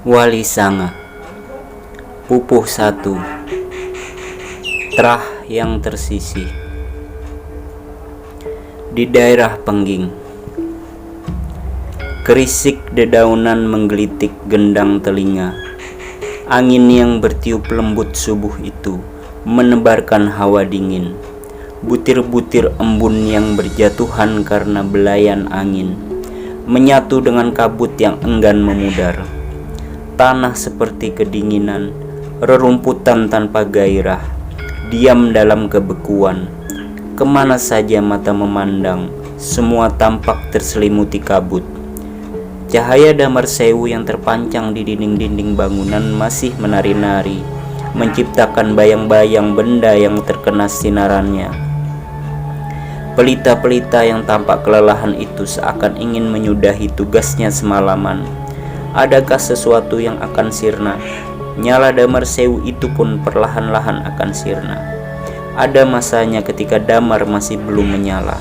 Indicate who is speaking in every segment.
Speaker 1: Wali Sanga. Pupuh 1. Terah yang tersisih. Di daerah Pengging, kerisik dedaunan menggelitik gendang telinga. Angin yang bertiup lembut subuh itu menebarkan hawa dingin. Butir-butir embun yang berjatuhan karena belayan angin menyatu dengan kabut yang enggan memudar. Tanah seperti kedinginan, rerumputan tanpa gairah, diam dalam kebekuan. Kemana saja mata memandang, semua tampak terselimuti kabut. Cahaya damar sewu yang terpancang di dinding-dinding bangunan masih menari-nari, menciptakan bayang-bayang benda yang terkena sinarannya. Pelita-pelita yang tampak kelelahan itu seakan ingin menyudahi tugasnya semalaman. Adakah sesuatu yang akan sirna? Nyala damar sewu itu pun perlahan-lahan akan sirna. Ada masanya ketika damar masih belum menyala.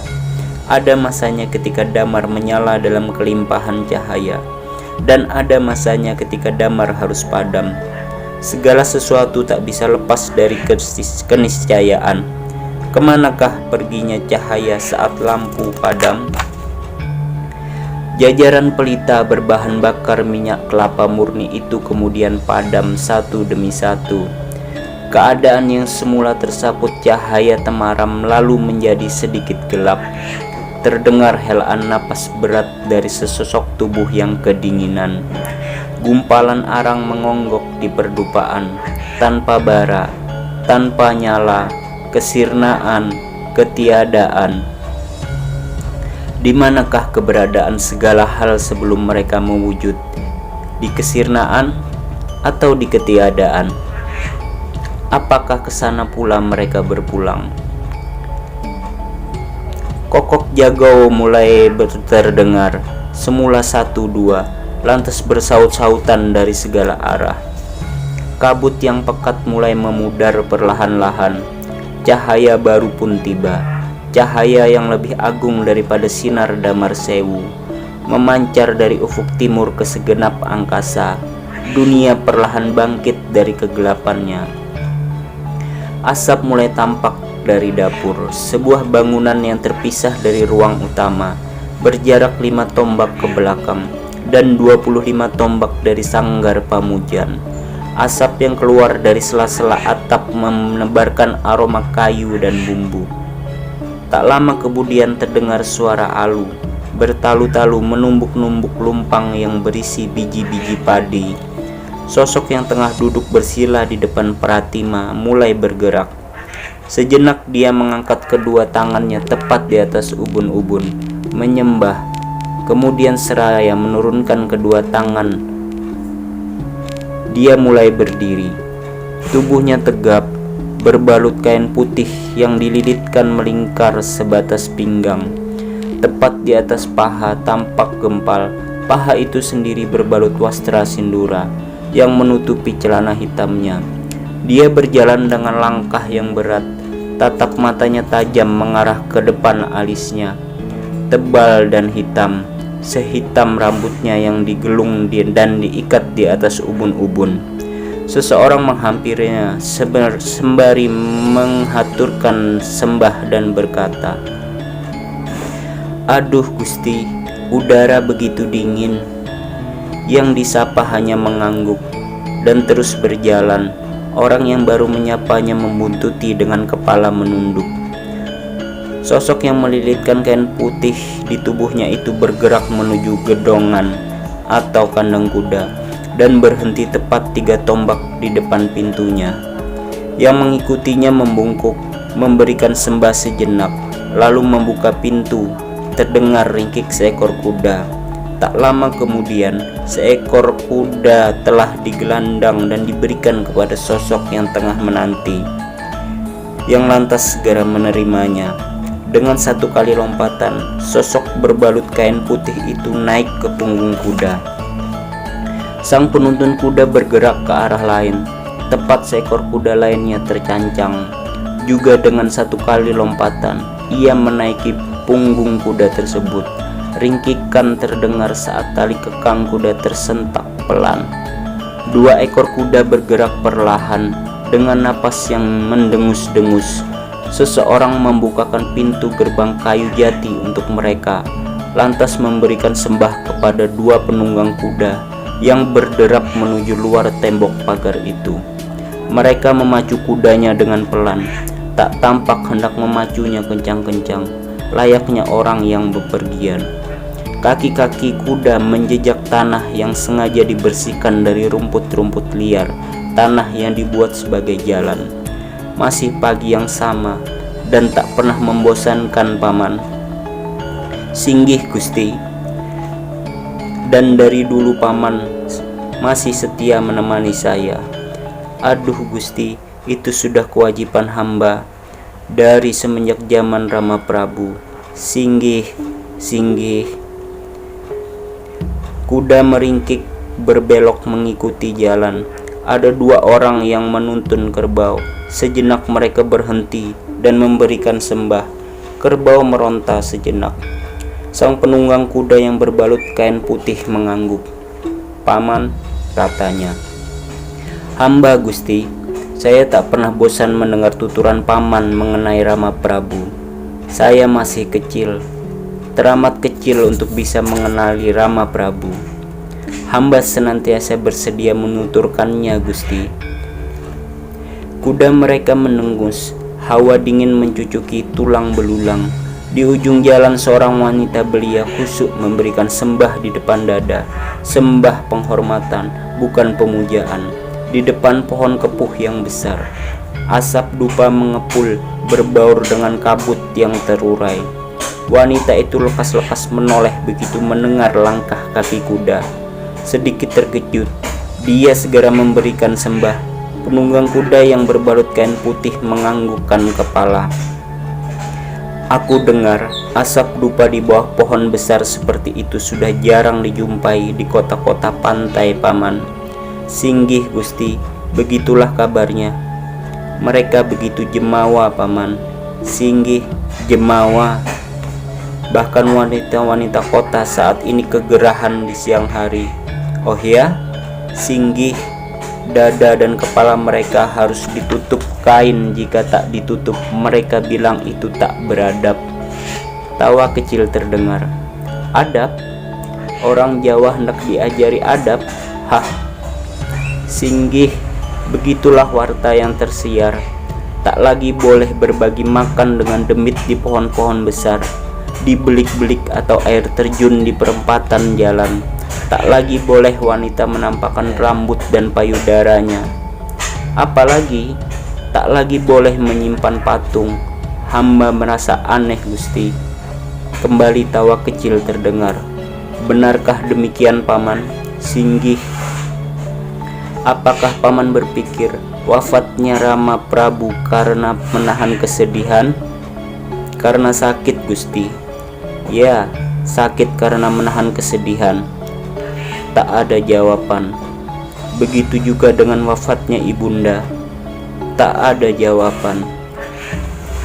Speaker 1: Ada masanya ketika damar menyala dalam kelimpahan cahaya. Dan ada masanya ketika damar harus padam. Segala sesuatu tak bisa lepas dari keniscayaan. Kemanakah perginya cahaya saat lampu padam? Jajaran pelita berbahan bakar minyak kelapa murni itu kemudian padam satu demi satu. Keadaan yang semula tersaput cahaya temaram lalu menjadi sedikit gelap. Terdengar helaan napas berat dari sesosok tubuh yang kedinginan. Gumpalan arang mengonggok di perdupaan, tanpa bara, tanpa nyala, kesirnaan, ketiadaan. Di manakah keberadaan segala hal sebelum mereka mewujud? Di kesirnaan atau di ketiadaan? Apakah ke sana pula mereka berpulang? Kokok jagau mulai terdengar, semula 1-2, lantas bersaut-sautan dari segala arah. Kabut yang pekat mulai memudar perlahan-lahan. Cahaya baru pun tiba, cahaya yang lebih agung daripada sinar damar sewu, memancar dari ufuk timur ke segenap angkasa. Dunia perlahan bangkit dari kegelapannya. Asap mulai tampak dari dapur, sebuah bangunan yang terpisah dari ruang utama, berjarak 5 tombak ke belakang dan 25 tombak dari sanggar pamujan. Asap yang keluar dari sela-sela atap menebarkan aroma kayu dan bumbu. Tak lama kemudian terdengar suara alu, bertalu-talu menumbuk-numbuk lumpang yang berisi biji-biji padi. Sosok yang tengah duduk bersila di depan Pratima mulai bergerak. Sejenak dia mengangkat kedua tangannya tepat di atas ubun-ubun, menyembah. Kemudian seraya menurunkan kedua tangan, dia mulai berdiri. Tubuhnya tegap, berbalut kain putih yang dililitkan melingkar sebatas pinggang. Tepat di atas paha tampak gempal. Paha itu sendiri berbalut wastra sindura yang menutupi celana hitamnya. Dia berjalan dengan langkah yang berat. Tatap matanya tajam mengarah ke depan alisnya, tebal dan hitam, sehitam rambutnya yang digelung dan diikat di atas ubun-ubun. Seseorang menghampirinya sembari menghaturkan sembah dan berkata, "Aduh Gusti, udara begitu dingin." Yang disapa hanya mengangguk dan terus berjalan. Orang yang baru menyapanya membuntuti dengan kepala menunduk. Sosok yang melilitkan kain putih di tubuhnya itu bergerak menuju gedongan atau kandang kuda dan berhenti tepat 3 tombak di depan pintunya. Yang mengikutinya membungkuk, memberikan sembah sejenak, lalu membuka pintu. Terdengar ringkik seekor kuda. Tak lama kemudian, seekor kuda telah digelandang dan diberikan kepada sosok yang tengah menanti, yang lantas segera menerimanya. Dengan 1 kali lompatan, sosok berbalut kain putih itu naik ke punggung kuda. Sang penuntun kuda bergerak ke arah lain. Tepat seekor kuda lainnya tercancang. Juga dengan 1 kali lompatan, ia menaiki punggung kuda tersebut. Ringkikan terdengar saat tali kekang kuda tersentak pelan. Dua ekor kuda bergerak perlahan dengan napas yang mendengus-dengus. Seseorang membukakan pintu gerbang kayu jati untuk mereka, lantas memberikan sembah kepada dua penunggang kuda yang berderap menuju luar tembok pagar itu. Mereka memacu kudanya dengan pelan, tak tampak hendak memacunya kencang-kencang, layaknya orang yang bepergian. Kaki-kaki kuda menjejak tanah yang sengaja dibersihkan dari rumput-rumput liar, tanah yang dibuat sebagai jalan. Masih pagi yang sama dan tak pernah membosankan, Paman. Singgih Gusti. Dan dari dulu Paman masih setia menemani saya. Aduh Gusti, itu sudah kewajiban hamba dari semenjak zaman Rama Prabu. Singgih, singgih. Kuda meringkik berbelok mengikuti jalan. Ada dua orang yang menuntun kerbau. Sejenak mereka berhenti dan memberikan sembah. Kerbau meronta sejenak. Sang penunggang kuda yang berbalut kain putih mengangguk. Paman, katanya, hamba Gusti, saya tak pernah bosan mendengar tuturan Paman mengenai Rama Prabu. Saya masih kecil, teramat kecil untuk bisa mengenali Rama Prabu. Hamba senantiasa bersedia menuturkannya, Gusti. Kuda mereka menengus, hawa dingin mencucuki tulang belulang. Di ujung jalan seorang wanita belia khusyuk memberikan sembah di depan dada, sembah penghormatan, bukan pemujaan. Di depan pohon kepuh yang besar, asap dupa mengepul berbaur dengan kabut yang terurai. Wanita itu lekas-lekas menoleh begitu mendengar langkah kaki kuda. Sedikit terkejut, dia segera memberikan sembah. Penunggang kuda yang berbalut kain putih menganggukkan kepala. Aku dengar asap dupa di bawah pohon besar seperti itu sudah jarang dijumpai di kota-kota pantai, Paman. Singgih Gusti, begitulah kabarnya. Mereka begitu jemawa, Paman. Singgih, jemawa. Bahkan wanita-wanita kota saat ini kegerahan di siang hari. Oh ya, singgih, dada dan kepala mereka harus ditutup kain. Jika tak ditutup, mereka bilang itu tak beradab. Tawa kecil terdengar. Adab? Orang Jawa hendak diajari adab? Hah? Singgih, begitulah warta yang tersiar. Tak lagi boleh berbagi makan dengan demit di pohon-pohon besar, di belik-belik atau air terjun di perempatan jalan. Tak lagi boleh wanita menampakkan rambut dan payudaranya. Apalagi tak lagi boleh menyimpan patung. Hamba merasa aneh, Gusti. Kembali tawa kecil terdengar. Benarkah demikian, Paman? Singgih. Apakah Paman berpikir wafatnya Rama Prabu karena menahan kesedihan? Karena sakit, Gusti. Ya, sakit karena menahan kesedihan. Tak ada jawaban. Begitu juga dengan wafatnya ibunda. Tak ada jawaban.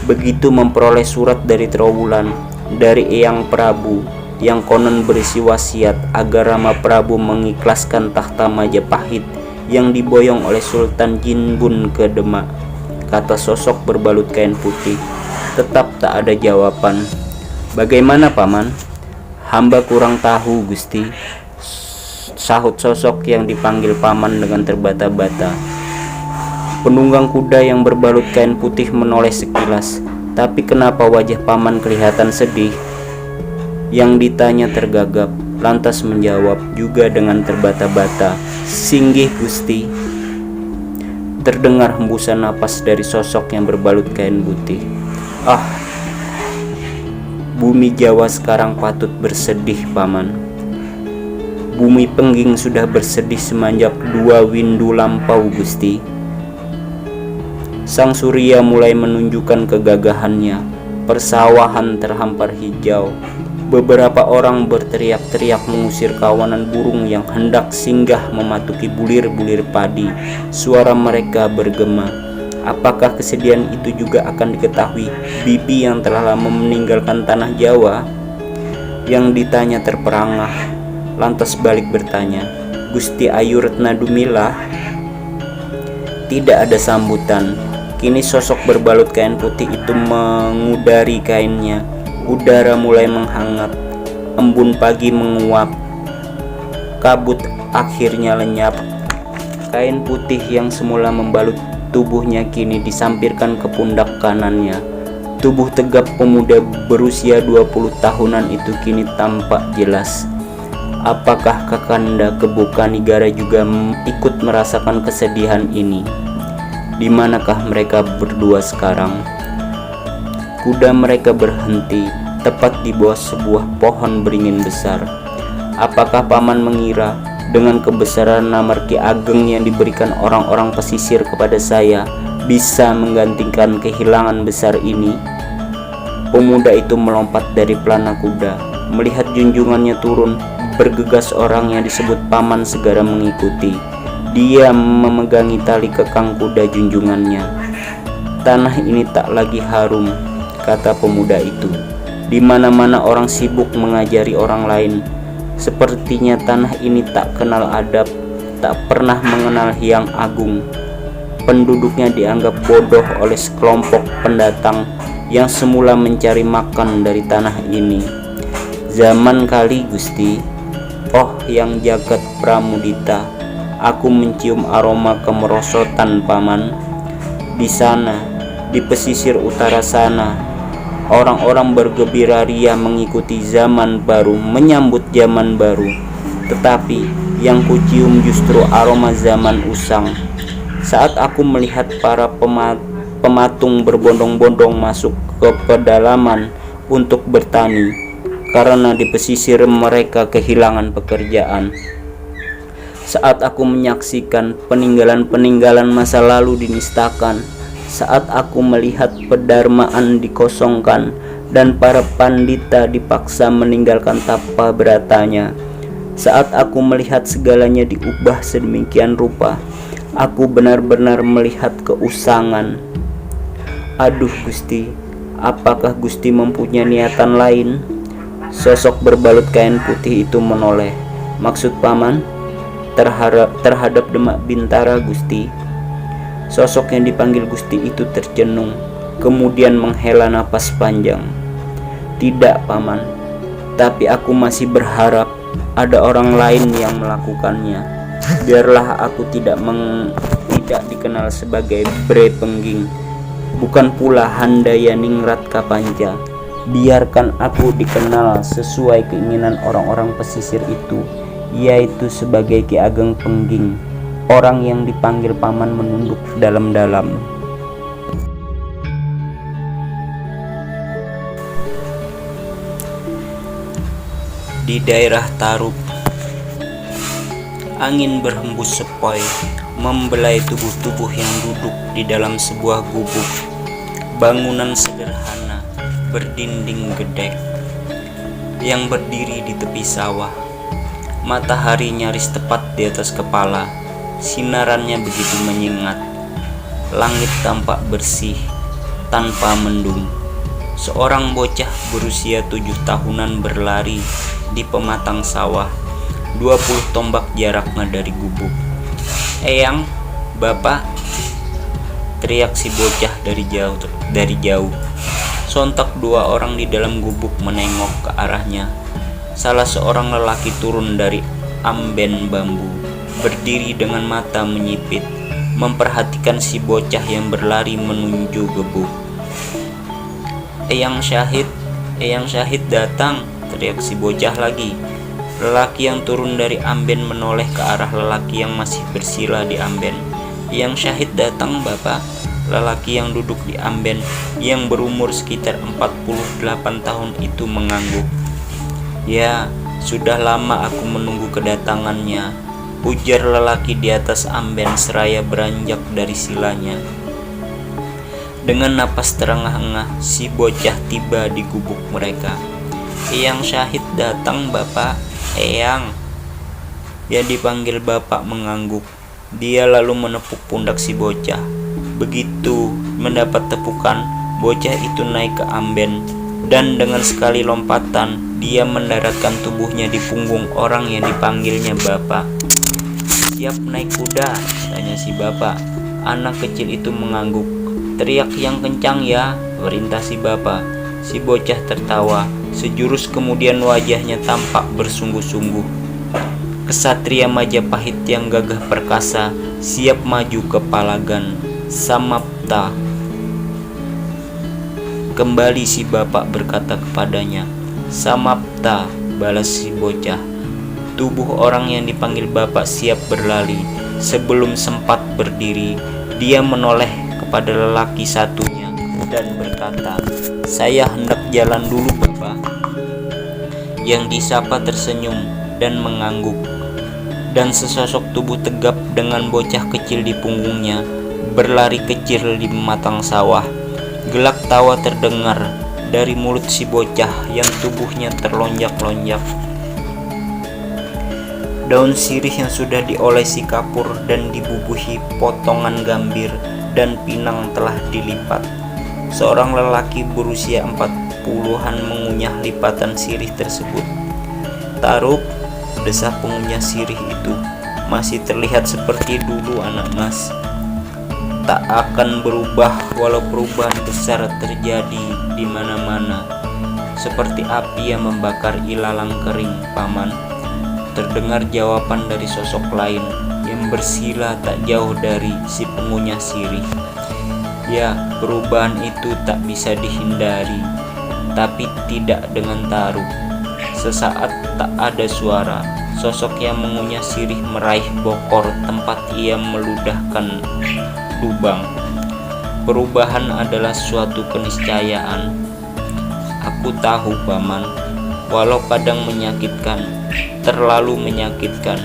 Speaker 1: Begitu memperoleh surat dari Trowulan, dari Eyang Prabu, yang konon berisi wasiat agar Rama Prabu mengikhlaskan tahta Majapahit yang diboyong oleh Sultan Jinbun ke Demak, kata sosok berbalut kain putih. Tetap tak ada jawaban. Bagaimana, Paman? Hamba kurang tahu, Gusti, sahut sosok yang dipanggil Paman dengan terbata-bata. Penunggang kuda yang berbalut kain putih menoleh sekilas. Tapi kenapa wajah Paman kelihatan sedih? Yang ditanya tergagap, lantas menjawab juga dengan terbata-bata, singgih Gusti. Terdengar hembusan napas dari sosok yang berbalut kain putih. Ah, bumi Jawa sekarang patut bersedih, Paman. Bumi Pengging sudah bersedih semenjak 2 windu lampau, Gusti. Sang surya mulai menunjukkan kegagahannya. Persawahan terhampar hijau. Beberapa orang berteriak-teriak mengusir kawanan burung yang hendak singgah mematuki bulir-bulir padi. Suara mereka bergema. Apakah kesedihan itu juga akan diketahui bibi yang telah lama meninggalkan tanah Jawa? Yang ditanya terperangah, lantas balik bertanya, Gusti Ayu Retna Dumilah. Tidak ada sambutan. Kini sosok berbalut kain putih itu mengudari kainnya. Udara mulai menghangat. Embun pagi menguap. Kabut akhirnya lenyap. Kain putih yang semula membalut tubuhnya kini disampirkan ke pundak kanannya. Tubuh tegap pemuda berusia 20 tahunan itu kini tampak jelas. Apakah Kakanda Kebo Kanigara juga ikut merasakan kesedihan ini? Di manakah mereka berdua sekarang? Kuda mereka berhenti tepat di bawah sebuah pohon beringin besar. Apakah paman mengira dengan kebesaran nama Ki Ageng yang diberikan orang-orang pesisir kepada saya bisa menggantikan kehilangan besar ini? Pemuda itu melompat dari pelana kuda. Melihat junjungannya turun, bergegas orang yang disebut paman segera mengikuti. Dia memegangi tali kekang kuda junjungannya. Tanah ini tak lagi harum, kata pemuda itu. Di mana-mana orang sibuk mengajari orang lain. Sepertinya tanah ini tak kenal adab, tak pernah mengenal Hyang Agung. Penduduknya dianggap bodoh oleh sekelompok pendatang yang semula mencari makan dari tanah ini. Zaman kali Gusti. Oh Hyang Jagat Pramudita, aku mencium aroma kemerosotan paman. Di sana, di pesisir utara sana, orang-orang bergembira ria mengikuti zaman baru, menyambut zaman baru. Tetapi yang kucium justru aroma zaman usang. Saat aku melihat para pematung berbondong-bondong masuk ke pedalaman untuk bertani, karena di pesisir mereka kehilangan pekerjaan. Saat aku menyaksikan peninggalan-peninggalan masa lalu dinistakan, saat aku melihat pedharmaan dikosongkan dan para pandita dipaksa meninggalkan tapa beratanya, saat aku melihat segalanya diubah sedemikian rupa, aku benar-benar melihat keusangan. Aduh Gusti, apakah Gusti mempunyai niatan lain? Sosok berbalut kain putih itu menoleh. Maksud paman? Terhadap Demak Bintara Gusti. Sosok yang dipanggil Gusti itu tercenung, kemudian menghela napas panjang. Tidak paman, tapi aku masih berharap ada orang lain yang melakukannya. Biarlah aku tidak dikenal sebagai Bre Pengging, bukan pula Handaya Ningrat Kapanca. Biarkan aku dikenal sesuai keinginan orang-orang pesisir itu, yaitu sebagai Ki Ageng Pengging, orang yang dipanggil paman menunduk dalam-dalam. Di daerah Tarub, angin berhembus sepoi, membelai tubuh-tubuh yang duduk di dalam sebuah gubuk. Bangunan sederhana berdinding gedek yang berdiri di tepi sawah. Matahari nyaris tepat di atas kepala. Sinarannya begitu menyengat. Langit tampak bersih tanpa mendung. Seorang bocah berusia 7 tahunan berlari di pematang sawah, 20 tombak jaraknya dari gubuk. "Eyang, Bapak!" teriak si bocah dari jauh. Sontak 2 orang di dalam gubuk menengok ke arahnya. Salah seorang lelaki turun dari amben bambu, berdiri dengan mata menyipit, memperhatikan si bocah yang berlari menuju gubuk. Eyang Syahid datang!" teriak si bocah lagi. Lelaki yang turun dari amben menoleh ke arah lelaki yang masih bersila di amben. "Eyang Syahid datang, Bapak." Lelaki yang duduk di amben yang berumur sekitar 48 tahun itu mengangguk. "Ya, sudah lama aku menunggu kedatangannya," ujar lelaki di atas amben seraya beranjak dari silanya. Dengan napas terengah-engah, si bocah tiba di gubuk mereka. "Eyang Syahid datang, Bapak." "Eyang." Yang dipanggil Bapak mengangguk. Dia lalu menepuk pundak si bocah. Begitu mendapat tepukan, bocah itu naik ke amben dan dengan sekali lompatan dia mendaratkan tubuhnya di punggung orang yang dipanggilnya Bapak. "Siap naik kuda?" tanya si bapak. Anak kecil itu mengangguk. "Teriak yang kencang ya," perintah si bapak. Si bocah tertawa. Sejurus kemudian wajahnya tampak bersungguh-sungguh. Kesatria Majapahit yang gagah perkasa siap maju ke palagan. "Samapta." Kembali si bapak berkata kepadanya. "Samapta," balas si bocah. Tubuh orang yang dipanggil bapak siap berlari. Sebelum sempat berdiri, dia menoleh kepada lelaki satunya dan berkata, "Saya hendak jalan dulu, Bapak." Yang disapa tersenyum dan mengangguk. Dan sesosok tubuh tegap dengan bocah kecil di punggungnya berlari kecil di matang sawah. Gelak tawa terdengar dari mulut si bocah yang tubuhnya terlonjak-lonjak. Daun sirih yang sudah diolesi kapur dan dibubuhi potongan gambir dan pinang telah dilipat. Seorang lelaki berusia 40-an mengunyah lipatan sirih tersebut. "Taruk," desah pengunyah sirih itu, "masih terlihat seperti dulu, anak mas. Tak akan berubah walau perubahan besar terjadi di mana-mana. Seperti api yang membakar ilalang kering, paman." Terdengar jawaban dari sosok lain yang bersila tak jauh dari si pengunyah sirih. "Ya, perubahan itu tak bisa dihindari, tapi tidak dengan Taruk." Sesaat tak ada suara. Sosok yang mengunyah sirih meraih bokor tempat ia meludahkan lubang. "Perubahan adalah suatu keniscayaan. Aku tahu, paman, walau kadang menyakitkan, terlalu menyakitkan."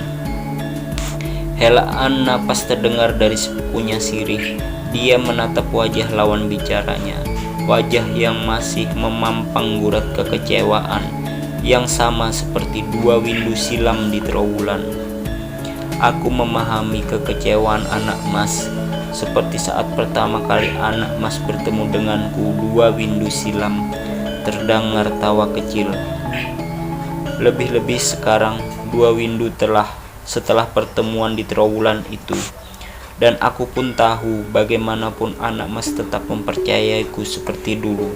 Speaker 1: Helaan napas terdengar dari sepupunya sirih. Dia menatap wajah lawan bicaranya, wajah yang masih memampang gurat kekecewaan, yang sama seperti dua windu silam di trawulan. "Aku memahami kekecewaan anak mas, seperti saat pertama kali anak mas bertemu denganku 2 windu silam." Terdengar tawa kecil. "Lebih-lebih sekarang 2 windu setelah pertemuan di trawulan itu. Dan aku pun tahu bagaimanapun anak mas tetap mempercayaiku seperti dulu."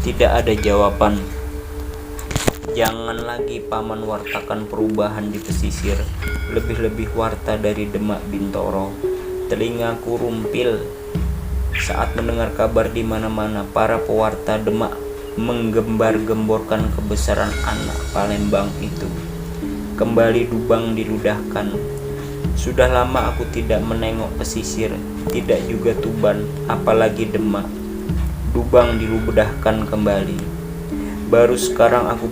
Speaker 1: Tidak ada jawaban. "Jangan lagi paman wartakan perubahan di pesisir, lebih-lebih warta dari Demak Bintoro." Telingaku rumpil saat mendengar kabar di mana-mana para pewarta Demak menggembar-gemborkan kebesaran anak Palembang itu. Kembali lubang diludahkan. Sudah lama aku tidak menengok pesisir, tidak juga Tuban, apalagi Demak. Lubang diludahkan kembali. Baru sekarang aku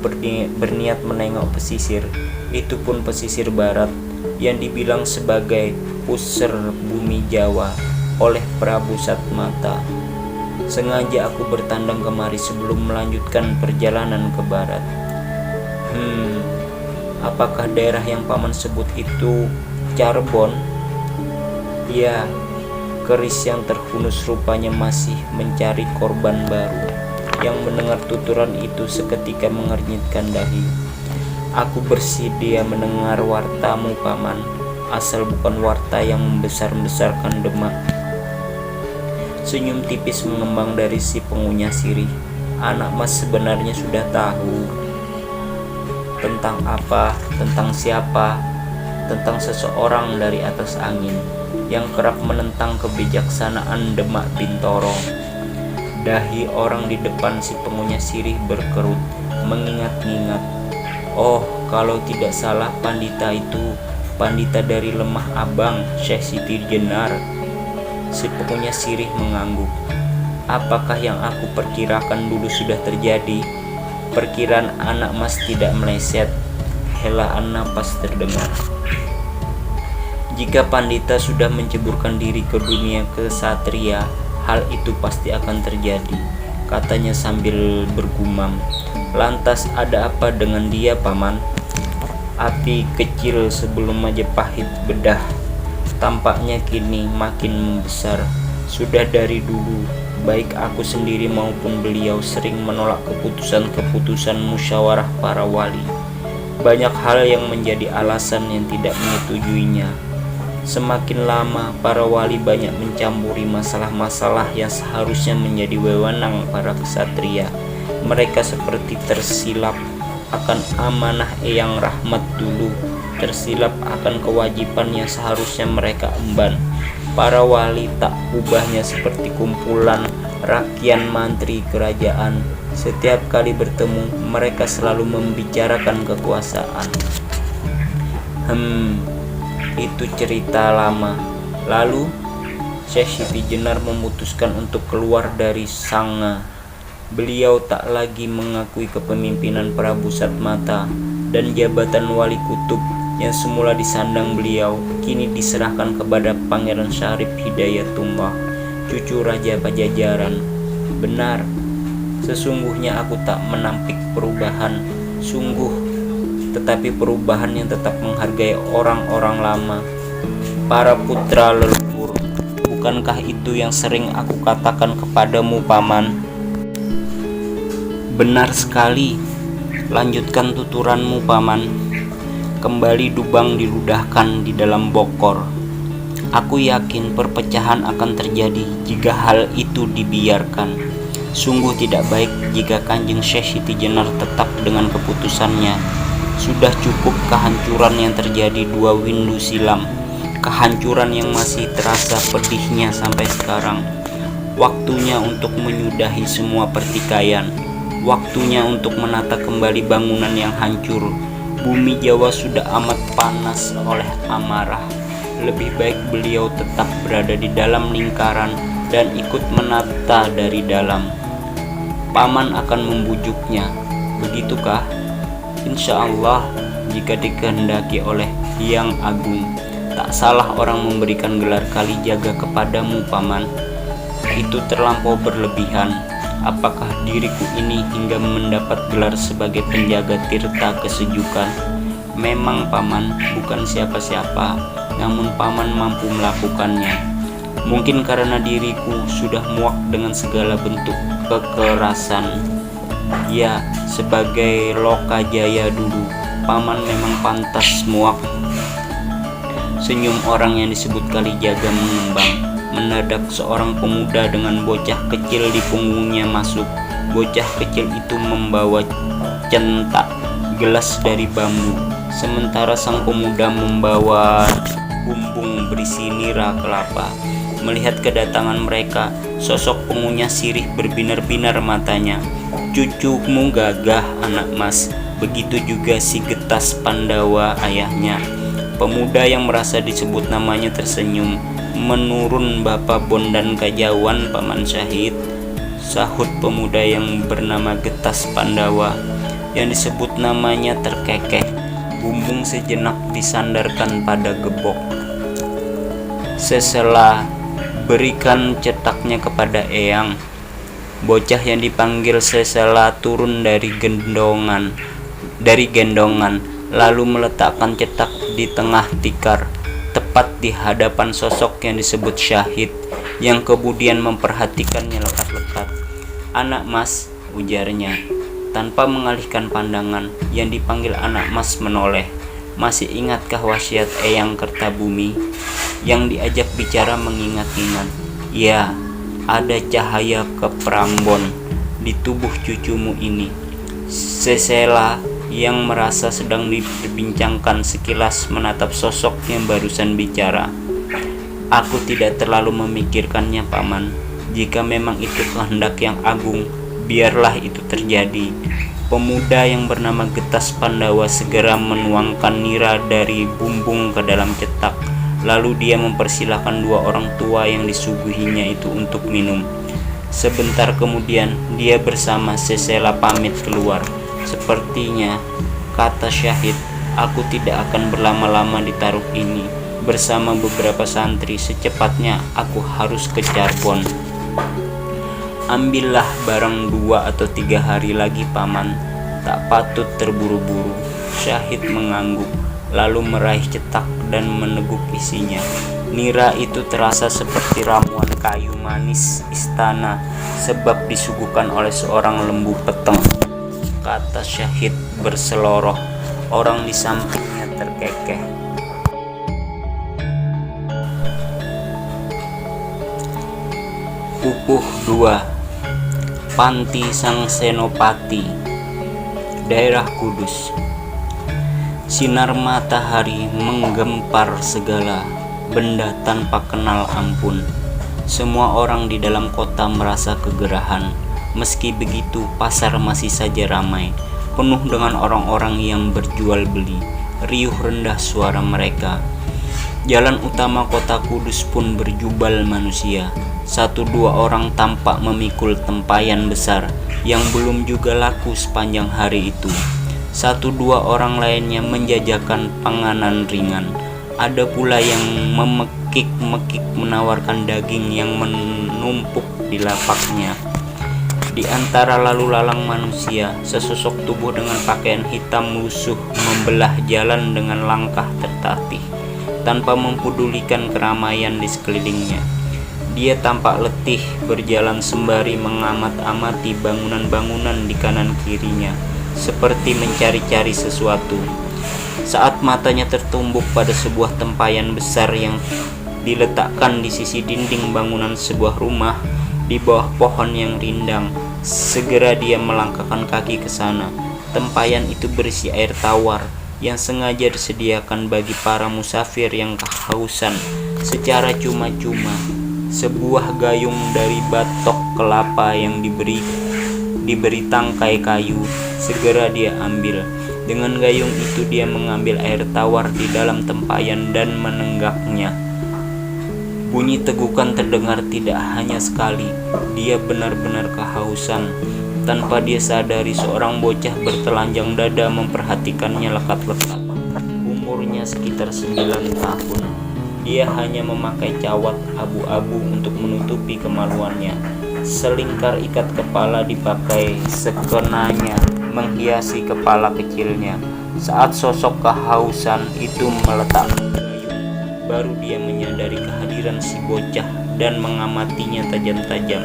Speaker 1: berniat menengok pesisir, itu pun pesisir barat, yang dibilang sebagai pusar bumi Jawa oleh Prabu Satmata. Sengaja aku bertandang kemari sebelum melanjutkan perjalanan ke barat. Apakah daerah yang paman sebut itu Cirebon? Ya, keris yang terhunus rupanya masih mencari korban baru. Yang mendengar tuturan itu seketika mengernyitkan dahi. "Aku bersedia mendengar wartamu, paman, asal bukan warta yang membesar-besarkan Demak." Senyum tipis mengembang dari si pengunyah sirih. "Anak mas sebenarnya sudah tahu." "Tentang apa? Tentang siapa?" "Tentang seseorang dari atas angin yang kerap menentang kebijaksanaan Demak Bintoro." Dahi orang di depan si pengunyah sirih berkerut, mengingat-ingat. "Oh, kalau tidak salah pandita itu pandita dari Lemah Abang, Syekh Siti Jenar." Si pengunyah sirih mengangguk. "Apakah yang aku perkirakan dulu sudah terjadi?" "Perkiraan anak mas tidak meleset." Helaan napas terdengar. "Jika pandita sudah menceburkan diri ke dunia kesatria, hal itu pasti akan terjadi," katanya sambil bergumam. "Lantas ada apa dengan dia, paman?" Api kecil sebelum Majapahit bedah tampaknya kini makin membesar. Sudah dari dulu, baik aku sendiri maupun beliau sering menolak keputusan-keputusan musyawarah para wali. Banyak hal yang menjadi alasan yang tidak menyetujuinya. Semakin lama, para wali banyak mencampuri masalah-masalah yang seharusnya menjadi wewenang para ksatria. Mereka seperti tersilap akan amanah Eyang Rahmat dulu, tersilap akan kewajiban yang seharusnya mereka emban. Para wali tak ubahnya seperti kumpulan rakyat mantri kerajaan. Setiap kali bertemu, mereka selalu membicarakan kekuasaan. Itu cerita lama. Lalu Syekh Siti Jenar memutuskan untuk keluar dari sanga. Beliau tak lagi mengakui kepemimpinan Prabu Satmata, dan jabatan wali kutub yang semula disandang beliau kini diserahkan kepada Pangeran Syarif Hidayatullah, cucu Raja Pajajaran. Benar, sesungguhnya aku tak menampik perubahan, tetapi perubahan yang tetap menghargai orang-orang lama, para putra leluhur. Bukankah itu yang sering aku katakan kepadamu, Paman? Benar sekali. Lanjutkan tuturanmu, Paman. Kembali Dubang diludahkan di dalam bokor. Aku yakin perpecahan akan terjadi jika hal itu dibiarkan. Sungguh tidak baik jika Kanjeng Syekh Siti Jenar tetap dengan keputusannya. Sudah cukup kehancuran yang terjadi 2 windu silam, kehancuran yang masih terasa pedihnya sampai sekarang. Waktunya untuk menyudahi semua pertikaian, waktunya untuk menata kembali bangunan yang hancur. Bumi Jawa sudah amat panas oleh amarah. Lebih baik beliau tetap berada di dalam lingkaran dan ikut menata dari dalam. Paman akan membujuknya, begitukah? Insya Allah, jika dikehendaki oleh Hyang Agung, tak salah orang memberikan gelar Kalijaga kepadamu, Paman. Itu terlampau berlebihan. Apakah diriku ini hingga mendapat gelar sebagai penjaga tirta kesejukan? Memang Paman bukan siapa-siapa, namun Paman mampu melakukannya. Mungkin karena diriku sudah muak dengan segala bentuk kekerasan. Ya, sebagai Lokajaya dulu, Paman memang pantas muak. Senyum orang yang disebut Kalijaga mengembang. Mendadak seorang pemuda dengan bocah kecil di punggungnya masuk. Bocah kecil itu membawa centak gelas dari bambu, sementara sang pemuda membawa bumbung berisi nira kelapa. Melihat kedatangan mereka, sosok pengunyah sirih berbinar-binar matanya. Cucumu gagah, anak mas. Begitu juga si Getas Pandawa, ayahnya. Pemuda yang merasa disebut namanya tersenyum. Menurun Bapak Bondan Kajawan, Paman Syahid, sahut pemuda yang bernama Getas Pandawa. Yang disebut namanya terkekeh. Bumbung sejenak disandarkan pada gebok. Sesela, berikan cetaknya kepada Eyang. Bocah yang dipanggil Sesela turun dari gendongan, lalu meletakkan cetak di tengah tikar, tepat di hadapan sosok yang disebut Syahid, yang kemudian memperhatikannya lekat-lekat. Anak mas, ujarnya. Tanpa mengalihkan pandangan, yang dipanggil anak mas menoleh. Masih ingatkah wasiat Eyang Kertabumi? Yang diajak bicara mengingat-ingat. Ya, ada cahaya keprambon di tubuh cucumu ini. Sesela yang merasa sedang diperbincangkan sekilas menatap sosok yang barusan bicara. Aku tidak terlalu memikirkannya, Paman. Jika memang itu kehendak yang agung, biarlah itu terjadi. Pemuda yang bernama Getas Pandawa segera menuangkan nira dari bumbung ke dalam cetak. Lalu dia mempersilahkan 2 orang tua yang disuguhinya itu untuk minum. Sebentar kemudian dia bersama Sesela pamit keluar. Sepertinya, kata Syahid, aku tidak akan berlama-lama di Taruk ini. Bersama beberapa santri, secepatnya aku harus ke Cirebon. Ambillah barang 2 atau 3 hari lagi, Paman. Tak patut terburu-buru. Syahid mengangguk, lalu meraih cetak dan meneguk isinya. Nira itu terasa seperti ramuan kayu manis istana, sebab disuguhkan oleh seorang lembu peteng. Kata Syahid berseloroh. Orang di sampingnya terkekeh. Sepuh 2 Panti Sang Senopati, daerah Kudus. Sinar matahari menggempar segala benda tanpa kenal ampun. Semua orang di dalam kota merasa kegerahan. Meski begitu, pasar masih saja ramai, penuh dengan orang-orang yang berjual beli. Riuh rendah suara mereka. Jalan utama kota Kudus pun berjubal manusia. 1-2 orang tampak memikul tempayan besar yang belum juga laku sepanjang hari itu. 1-2 orang lainnya menjajakan panganan ringan. Ada pula yang memekik-mekik menawarkan daging yang menumpuk di lapaknya. Di antara lalu lalang manusia, sesosok tubuh dengan pakaian hitam lusuh membelah jalan dengan langkah tertatih, tanpa mempedulikan keramaian di sekelilingnya. Dia tampak letih berjalan sembari mengamat-amati bangunan-bangunan di kanan kirinya, seperti mencari-cari sesuatu. Saat matanya tertumbuk pada sebuah tempayan besar yang diletakkan di sisi dinding bangunan sebuah rumah di bawah pohon yang rindang, segera dia melangkahkan kaki ke sana. Tempayan itu berisi air tawar yang sengaja disediakan bagi para musafir yang kehausan secara cuma-cuma. Sebuah gayung dari batok kelapa yang diberi tangkai kayu segera dia ambil. Dengan gayung itu dia mengambil air tawar di dalam tempayan dan menenggaknya. Bunyi tegukan terdengar tidak hanya sekali. Dia benar-benar kehausan. Tanpa dia sadari, seorang bocah bertelanjang dada memperhatikannya lekat-lekat. Umurnya sekitar 9 tahun. Dia hanya memakai cawat abu-abu untuk menutupi kemaluannya. Selingkar ikat kepala dipakai sekenanya menghiasi kepala kecilnya. Saat sosok kehausan itu meletakkan gayung, baru dia menyadari kehadiran si bocah dan mengamatinya tajam-tajam.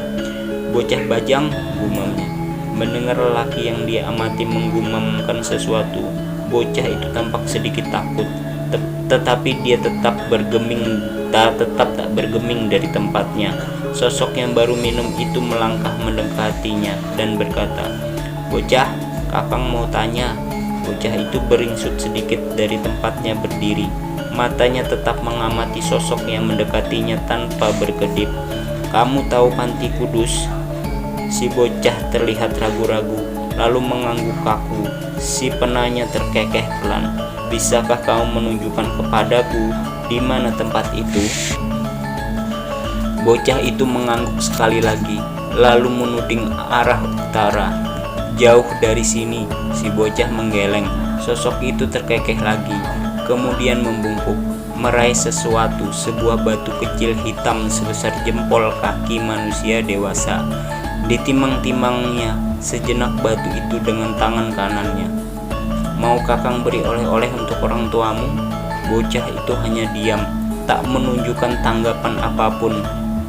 Speaker 1: "Bocah bajang," gumamnya. Mendengar lelaki yang dia amati menggumamkan sesuatu, bocah itu tampak sedikit takut, tetapi dia tetap tak bergeming dari tempatnya. Sosok yang baru minum itu melangkah mendekatinya dan berkata, "Bocah, kakang mau tanya." Bocah itu beringsut sedikit dari tempatnya berdiri. Matanya tetap mengamati sosok yang mendekatinya tanpa berkedip. "Kamu tahu Panti Kudus?" Si bocah terlihat ragu-ragu, lalu mengangguk kaku. Si penanya terkekeh pelan, "Bisakah kamu menunjukkan kepadaku di mana tempat itu?" Bocah itu mengangguk sekali lagi, lalu menuding arah utara. "Jauh dari sini." Si bocah menggeleng. Sosok itu terkekeh lagi, kemudian membungkuk, meraih sesuatu, sebuah batu kecil hitam sebesar jempol kaki manusia dewasa. Ditimang-timangnya sejenak batu itu dengan tangan kanannya. "Mau kakang beri oleh-oleh untuk orang tuamu?" Bocah itu hanya diam, tak menunjukkan tanggapan apapun.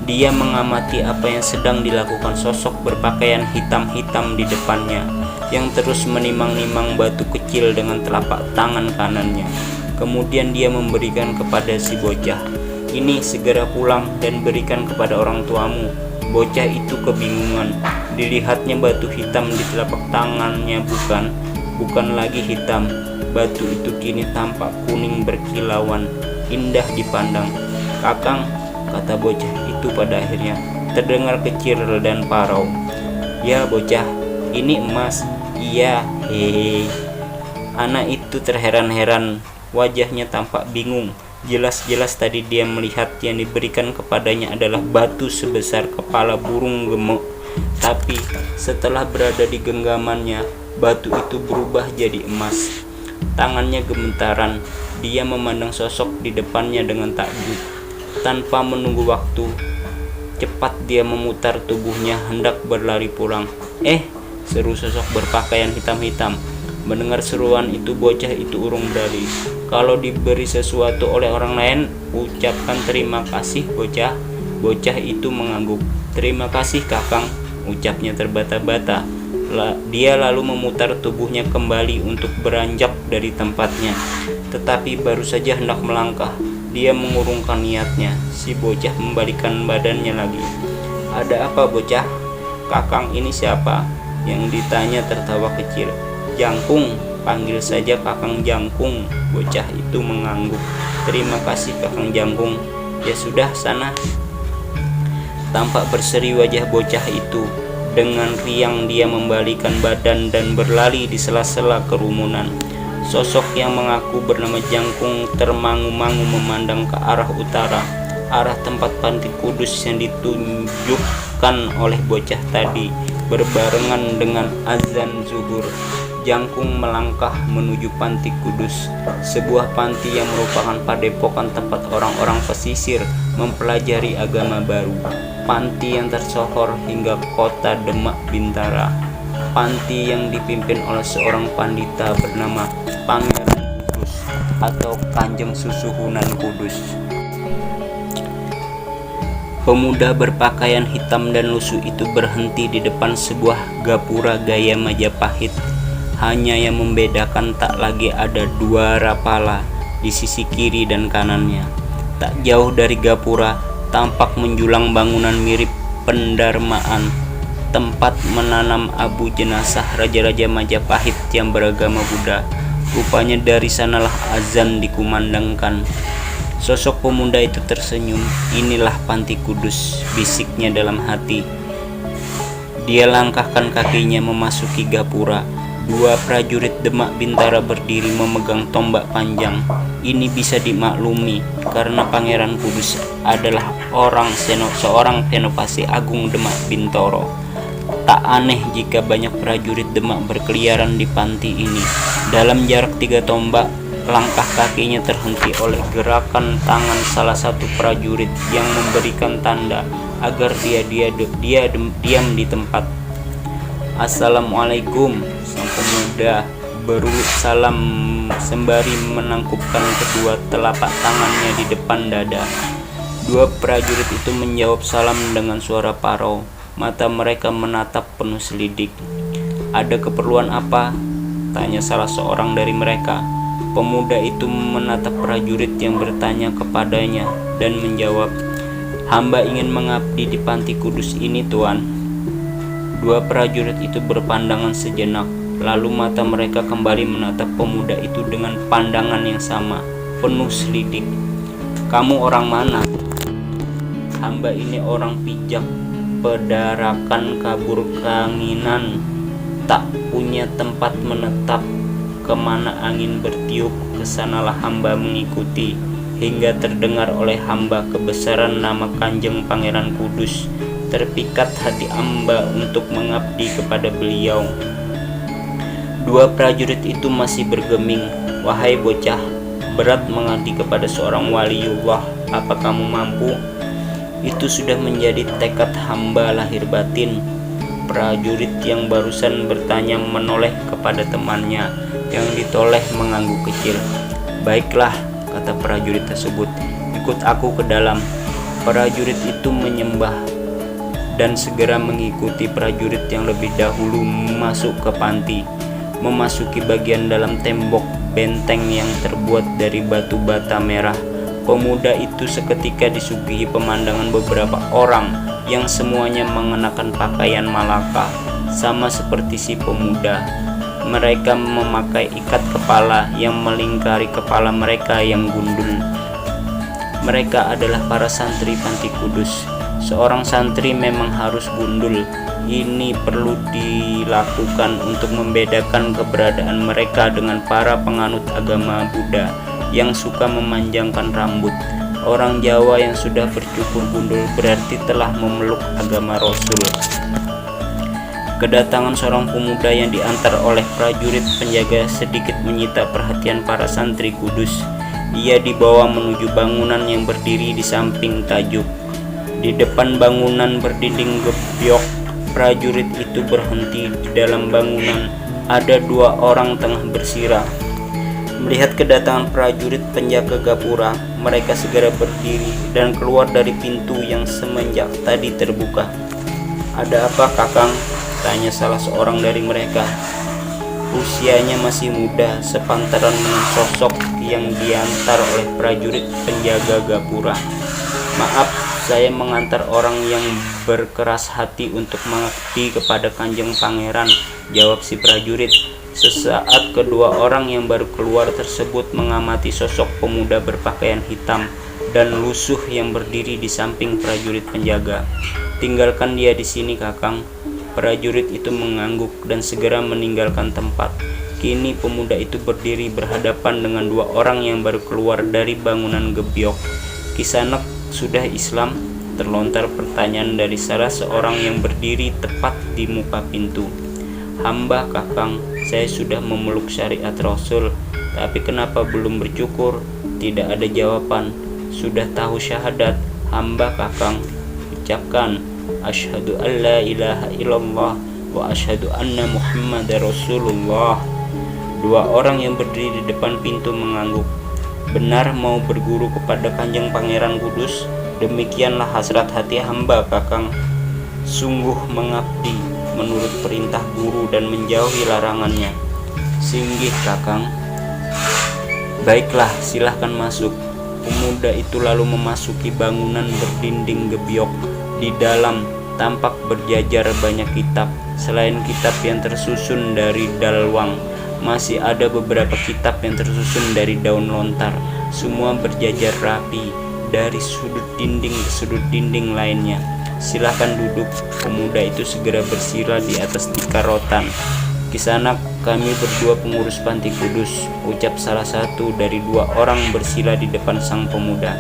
Speaker 1: Dia mengamati apa yang sedang dilakukan sosok berpakaian hitam-hitam di depannya, yang terus menimang-nimang batu kecil dengan telapak tangan kanannya. Kemudian dia memberikan kepada si bocah, "Ini segera pulang dan berikan kepada orang tuamu." Bocah itu kebingungan. Dilihatnya batu hitam di telapak tangannya bukan lagi hitam. Batu itu kini tampak kuning berkilauan, indah dipandang. "Kakang," kata bocah itu pada akhirnya, terdengar kecil dan parau. "Ya bocah, ini emas." "Iya, hehe." Anak itu terheran-heran, wajahnya tampak bingung. Jelas-jelas tadi dia melihat yang diberikan kepadanya adalah batu sebesar kepala burung gemuk. Tapi setelah berada di genggamannya, batu itu berubah jadi emas. Tangannya gemetaran. Dia memandang sosok di depannya dengan takjub. Tanpa menunggu waktu, cepat dia memutar tubuhnya hendak berlari pulang. Seru sosok berpakaian hitam-hitam. Mendengar seruan itu, bocah itu urung beralih. "Kalau diberi sesuatu oleh orang lain, ucapkan terima kasih, bocah." Bocah itu mengangguk. "Terima kasih, kakang," ucapnya terbata-bata. Dia lalu memutar tubuhnya kembali untuk beranjak dari tempatnya. Tetapi baru saja hendak melangkah, dia mengurungkan niatnya. Si bocah membalikkan badannya lagi. "Ada apa bocah? Kakang ini siapa?" yang ditanya tertawa kecil. "Jangkung, panggil saja Kakang Jangkung." Bocah itu mengangguk. "Terima kasih Kakang Jangkung." "Ya sudah, sana." Tampak berseri wajah bocah itu. Dengan riang dia membalikan badan dan berlari di sela-sela kerumunan. Sosok yang mengaku bernama Jangkung termangu-mangu memandang ke arah utara, arah tempat panti kudus yang ditunjukkan oleh bocah tadi. Berbarengan dengan azan zuhur, Jangkung melangkah menuju panti kudus, sebuah panti yang merupakan padepokan tempat orang-orang pesisir mempelajari agama baru. Panti yang tersohor hingga kota Demak Bintara. Panti yang dipimpin oleh seorang pandita bernama Pangeran Kudus atau Kanjeng Susuhunan Kudus. Pemuda berpakaian hitam dan lusuh itu berhenti di depan sebuah gapura gaya Majapahit. Hanya yang membedakan tak lagi ada dua rapala di sisi kiri dan kanannya. Tak jauh dari gapura tampak menjulang bangunan mirip pendarmaan, tempat menanam abu jenazah raja-raja Majapahit yang beragama Buddha. Rupanya dari sanalah azan dikumandangkan. Sosok pemuda itu tersenyum. "Inilah panti kudus," bisiknya dalam hati. Dia langkahkan kakinya memasuki gapura. Dua prajurit Demak Bintara berdiri memegang tombak panjang. Ini bisa dimaklumi karena Pangeran Kudus adalah seorang senopati agung Demak Bintoro. Tak aneh jika banyak prajurit Demak berkeliaran di panti ini. Dalam jarak 3 tombak, langkah kakinya terhenti oleh gerakan tangan salah satu prajurit yang memberikan tanda agar dia diam di tempat. "Assalamualaikum." Sang pemuda berurut salam sembari menangkupkan kedua telapak tangannya di depan dada. Dua prajurit itu menjawab salam dengan suara parau. Mata mereka menatap penuh selidik. "Ada keperluan apa?" tanya salah seorang dari mereka. Pemuda itu menatap prajurit yang bertanya kepadanya dan menjawab, "Hamba ingin mengabdi di panti kudus ini, Tuan." Dua prajurit itu berpandangan sejenak, lalu mata mereka kembali menatap pemuda itu dengan pandangan yang sama, penuh selidik. "Kamu orang mana?" "Hamba ini orang pijak, pedarakan kabur kanginan, tak punya tempat menetap. Kemana angin bertiup, kesanalah hamba mengikuti, hingga terdengar oleh hamba kebesaran nama Kanjeng Pangeran Kudus. Terpikat hati hamba untuk mengabdi kepada beliau." Dua prajurit itu masih bergeming. "Wahai bocah, berat mengabdi kepada seorang waliullah. Apa kamu mampu?" "Itu sudah menjadi tekad hamba lahir batin." Prajurit yang barusan bertanya menoleh kepada temannya yang ditoleh mengangguk kecil. "Baiklah," kata prajurit tersebut, "ikut aku ke dalam." Prajurit itu menyembah dan segera mengikuti prajurit yang lebih dahulu masuk ke panti. Memasuki bagian dalam tembok benteng yang terbuat dari batu bata merah, pemuda itu seketika disuguhi pemandangan beberapa orang yang semuanya mengenakan pakaian Malaka, sama seperti si pemuda. Mereka memakai ikat kepala yang melingkari kepala mereka yang gundul. Mereka adalah para santri panti kudus. Seorang santri memang harus gundul. Ini perlu dilakukan untuk membedakan keberadaan mereka dengan para penganut agama Buddha yang suka memanjangkan rambut. Orang Jawa yang sudah bercukur gundul berarti telah memeluk agama Rasul. Kedatangan seorang pemuda yang diantar oleh prajurit penjaga sedikit menyita perhatian para santri kudus. Ia dibawa menuju bangunan yang berdiri di samping tajuk. Di depan bangunan berdinding gebyok, prajurit itu berhenti. Di dalam bangunan ada 2 orang tengah bersirah. Melihat kedatangan prajurit penjaga gapura, mereka segera berdiri dan keluar dari pintu yang semenjak tadi terbuka. "Ada apa, Kakang?" tanya salah seorang dari mereka. Usianya masih muda, sepantaran dengan sosok yang diantar oleh prajurit penjaga gapura. "Maaf, Saya mengantar orang yang berkeras hati untuk mengabdi kepada Kanjeng Pangeran, jawab si prajurit. Sesaat kedua orang yang baru keluar tersebut mengamati sosok pemuda berpakaian hitam dan lusuh yang berdiri di samping prajurit penjaga. Tinggalkan dia di sini, Kakang. Prajurit itu mengangguk dan segera meninggalkan tempat. Kini pemuda itu berdiri berhadapan dengan dua orang yang baru keluar dari bangunan gebyok. Kisanak sudah Islam? Terlontar pertanyaan dari salah seorang yang berdiri tepat di muka pintu. Hamba, Kakang, saya sudah memeluk syariat Rasul, tapi kenapa belum bercukur? Tidak ada jawaban. Sudah tahu syahadat, hamba, Kakang. Ucapkan, asyhadu an la ilaha illallah wa asyhadu anna Muhammadar Rasulullah. Dua orang yang berdiri di depan pintu mengangguk. Benar mau berguru kepada Kanjeng Pangeran Kudus? Demikianlah hasrat hati hamba, Kakang. Sungguh mengabdi menurut perintah guru dan menjauhi larangannya. Singgih, Kakang. Baiklah, silahkan masuk. Pemuda itu lalu memasuki bangunan berdinding gebyok. Di dalam tampak berjajar banyak kitab. Selain kitab yang tersusun dari dalwang, masih ada beberapa kitab yang tersusun dari daun lontar. Semua berjajar rapi dari sudut dinding ke sudut dinding lainnya. Silahkan duduk. Pemuda itu segera bersila di atas tikar rotan. Kisanak, kami berdua pengurus panti Kudus, ucap salah satu dari dua orang bersila di depan sang pemuda.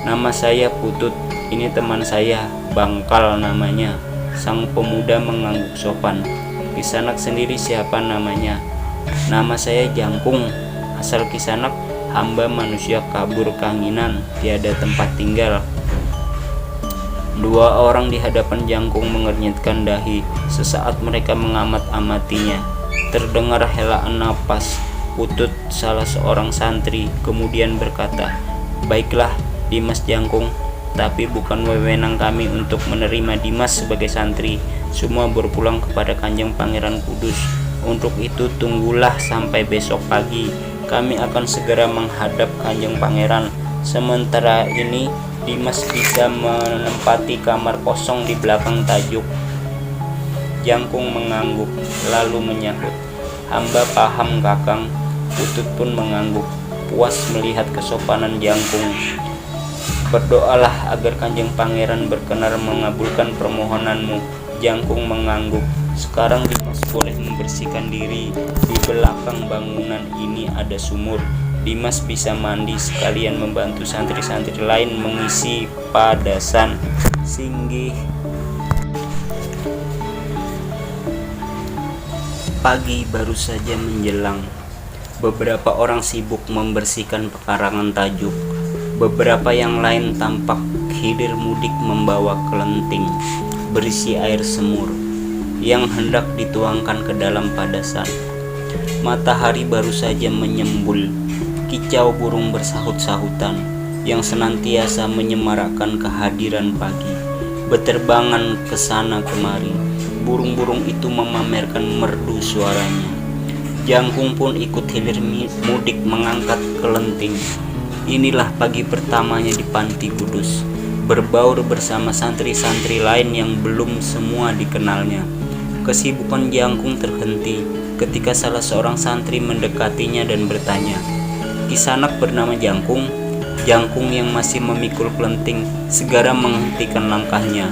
Speaker 1: Nama saya Putut, ini teman saya, Bangkal namanya. Sang pemuda mengangguk sopan. Kisanak sendiri siapa namanya? Nama saya Jangkung. Asal Kisanak, hamba manusia kabur kanginan, tiada tempat tinggal. Dua orang di hadapan Jangkung mengernyitkan dahi. Sesaat mereka mengamat-amatinya. Terdengar helaan napas. Putut, salah seorang santri, kemudian berkata, baiklah Dimas Jangkung, tapi bukan wewenang kami untuk menerima Dimas sebagai santri. Semua berpulang kepada Kanjeng Pangeran Kudus. Untuk itu tunggulah sampai besok pagi. Kami akan segera menghadap Kanjeng Pangeran. Sementara ini Dimas bisa menempati kamar kosong di belakang tajuk. Jangkung mengangguk lalu menyahut, hamba paham, Kakang. Putut pun mengangguk, puas melihat kesopanan Jangkung. Berdoalah agar Kanjeng Pangeran berkenan mengabulkan permohonanmu. Jangkung mengangguk. Sekarang Dimas boleh membersihkan diri. Di belakang bangunan ini ada sumur. Dimas bisa mandi sekalian membantu santri-santri lain mengisi padasan. Singgih. Pagi baru saja menjelang. Beberapa orang sibuk membersihkan pekarangan tajuk. Beberapa yang lain tampak hilir mudik membawa kelenting berisi air semur yang hendak dituangkan ke dalam padasan. Matahari baru saja menyembul. Kicau burung bersahut-sahutan yang senantiasa menyemarakkan kehadiran pagi berterbangan ke sana kemari. Burung-burung itu memamerkan merdu suaranya. Jangkung pun ikut hilir mudik mengangkat kelenting. Inilah pagi pertamanya di Panti Kudus, berbaur bersama santri-santri lain yang belum semua dikenalnya. Kesibukan Jangkung terhenti ketika salah seorang santri mendekatinya dan bertanya, Kisanak bernama Jangkung? Jangkung yang masih memikul kelenting segera menghentikan langkahnya.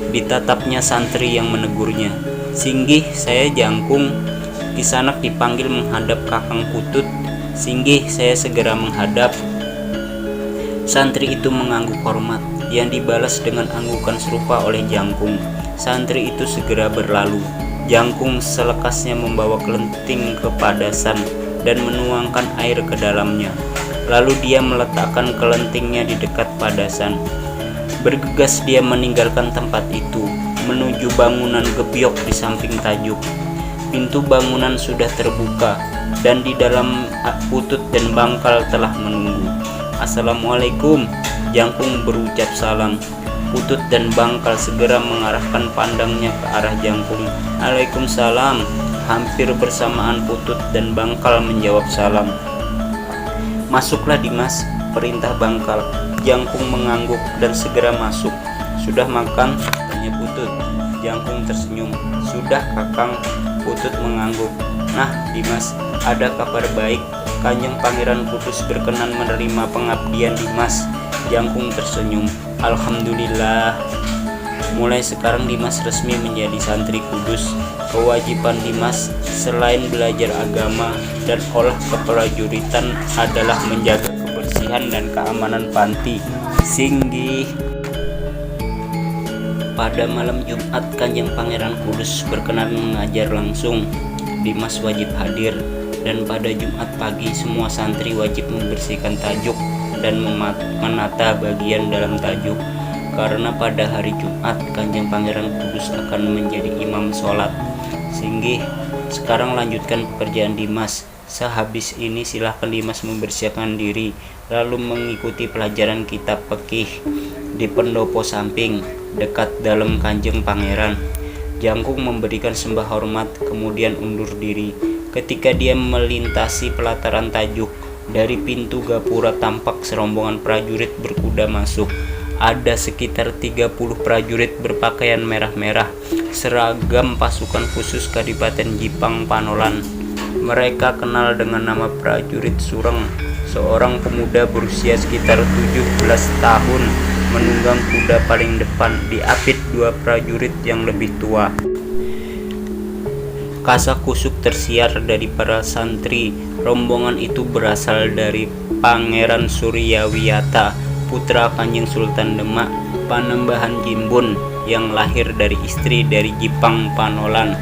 Speaker 1: Ditatapnya santri yang menegurnya. Singgih, saya Jangkung. Kisanak dipanggil menghadap Kakang Putut. Singgih, saya segera menghadap. Santri itu mengangguk hormat yang dibalas dengan anggukan serupa oleh Jangkung. Santri itu segera berlalu. Jangkung selekasnya membawa kelenting ke padasan dan menuangkan air ke dalamnya. Lalu dia meletakkan kelentingnya di dekat padasan. Bergegas dia meninggalkan tempat itu, menuju bangunan gebyok di samping tajuk. Pintu bangunan sudah terbuka, dan di dalam Putut dan Bangkal telah menunggu. Assalamualaikum, Jangkung berucap salam. Putut dan Bangkal segera mengarahkan pandangnya ke arah Jangkung. Waalaikumsalam. Hampir bersamaan Putut dan Bangkal menjawab salam. "Masuklah Dimas," perintah Bangkal. Jangkung mengangguk dan segera masuk. "Sudah makan?" tanya Putut. Jangkung tersenyum. "Sudah Kakang." Putut mengangguk. "Nah Dimas, ada kabar baik. Kanjeng Pangeran Kudus berkenan menerima pengabdian Dimas." Jangkung tersenyum. "Alhamdulillah. Mulai sekarang Dimas resmi menjadi santri Kudus. Kewajiban Dimas selain belajar agama dan olah keprajuritan adalah menjaga kebersihan dan keamanan panti." Singgih. Pada malam Jumat, Kanjeng Pangeran Kudus berkenan mengajar langsung. Dimas wajib hadir, dan pada Jumat pagi semua santri wajib membersihkan tajuk dan menata bagian dalam tajuk. Karena pada hari Jumat Kanjeng Pangeran Kudus akan menjadi imam sholat. Singgih, sekarang lanjutkan pekerjaan Dimas. Sehabis ini silahkan Dimas membersihkan diri, lalu mengikuti pelajaran kitab fikih di pendopo samping dekat dalam Kanjeng Pangeran. Jangkung memberikan sembah hormat kemudian undur diri. Ketika dia melintasi pelataran tajuk, dari pintu gapura tampak serombongan prajurit berkuda masuk. Ada sekitar 30 prajurit berpakaian merah-merah, seragam pasukan khusus Kadipaten Jipang Panolan. Mereka kenal dengan nama prajurit Sureng, seorang pemuda berusia sekitar 17 tahun, menunggang kuda paling depan, diapit dua prajurit yang lebih tua. Kasak-kusuk tersiar dari para santri. Rombongan itu berasal dari Pangeran Suryawiyata, putra Kanjeng Sultan Demak, Panembahan Jimbun, yang lahir dari istri dari Jipang Panolan.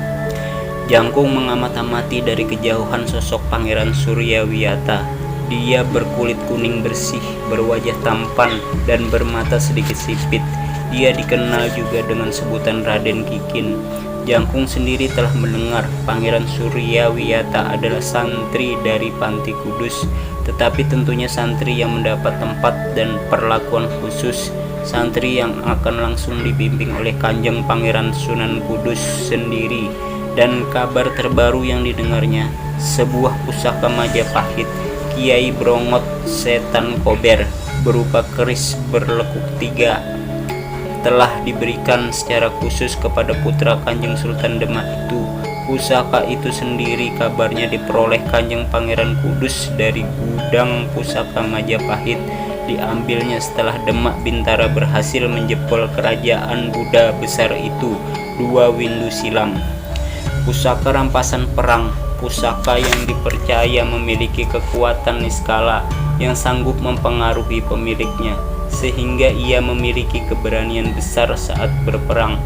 Speaker 1: Jangkung mengamati dari kejauhan sosok Pangeran Suryawiyata. Dia berkulit kuning bersih, berwajah tampan, dan bermata sedikit sipit. Dia dikenal juga dengan sebutan Raden Kikin. Jangkung sendiri telah mendengar Pangeran Suryawiyata adalah santri dari Panti Kudus, tetapi tentunya santri yang mendapat tempat dan perlakuan khusus, santri yang akan langsung dibimbing oleh Kanjeng Pangeran Sunan Kudus sendiri. Dan kabar terbaru yang didengarnya, sebuah pusaka Majapahit Kiai Brongot Setan Kober berupa keris berlekuk 3 telah diberikan secara khusus kepada putra Kanjeng Sultan Demak itu. Pusaka itu sendiri kabarnya diperoleh Kanjeng Pangeran Kudus dari gudang pusaka Majapahit. Diambilnya setelah Demak Bintara berhasil menjebol kerajaan Buddha besar itu 2 windu silam. Pusaka rampasan perang, pusaka yang dipercaya memiliki kekuatan niskala yang sanggup mempengaruhi pemiliknya, sehingga ia memiliki keberanian besar saat berperang.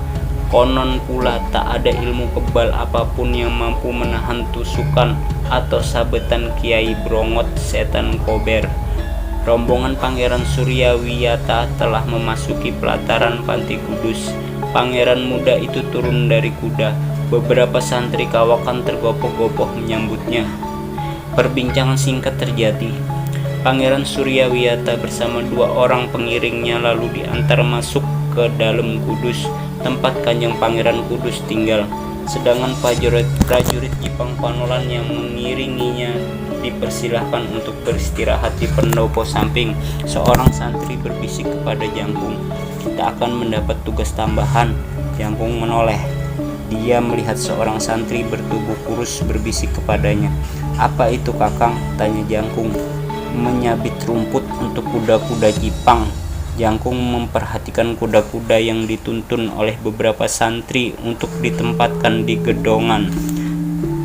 Speaker 1: Konon pula tak ada ilmu kebal apapun yang mampu menahan tusukan atau sabetan Kiai Brongot Setan Kober. Rombongan Pangeran Suryawiyata telah memasuki pelataran Panti Kudus. Pangeran muda itu turun dari kuda. Beberapa santri kawakan tergopoh-gopoh menyambutnya. Perbincangan singkat terjadi. Pangeran Suryawiyata bersama 2 orang pengiringnya lalu diantar masuk ke dalam Kudus, tempat Kanjeng Pangeran Kudus tinggal. Sedangkan prajurit Jipang Panolan yang mengiringinya dipersilahkan untuk beristirahat di pendopo samping. Seorang santri berbisik kepada Jangkung, "Kita akan mendapat tugas tambahan." Jangkung menoleh. Dia melihat seorang santri bertubuh kurus berbisik kepadanya. "Apa itu Kakang?" tanya Jangkung. "Menyabit rumput untuk kuda-kuda Jipang." Jangkung memperhatikan kuda-kuda yang dituntun oleh beberapa santri untuk ditempatkan di gedongan.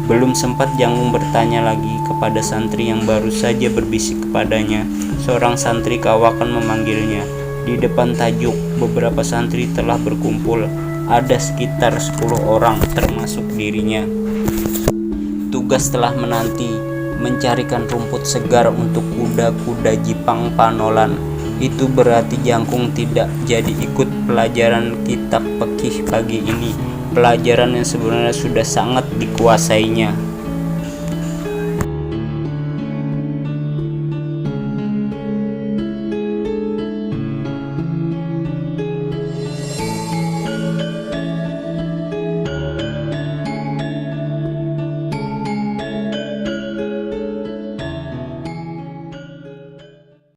Speaker 1: Belum sempat Jangkung bertanya lagi kepada santri yang baru saja berbisik kepadanya, seorang santri kawakan memanggilnya. Di depan tajuk, beberapa santri telah berkumpul. Ada sekitar 10 orang termasuk dirinya. Tugas telah menanti, mencarikan rumput segar untuk kuda-kuda Jipang Panolan. Itu berarti Jangkung tidak jadi ikut pelajaran kitab fikih pagi ini, pelajaran yang sebenarnya sudah sangat dikuasainya.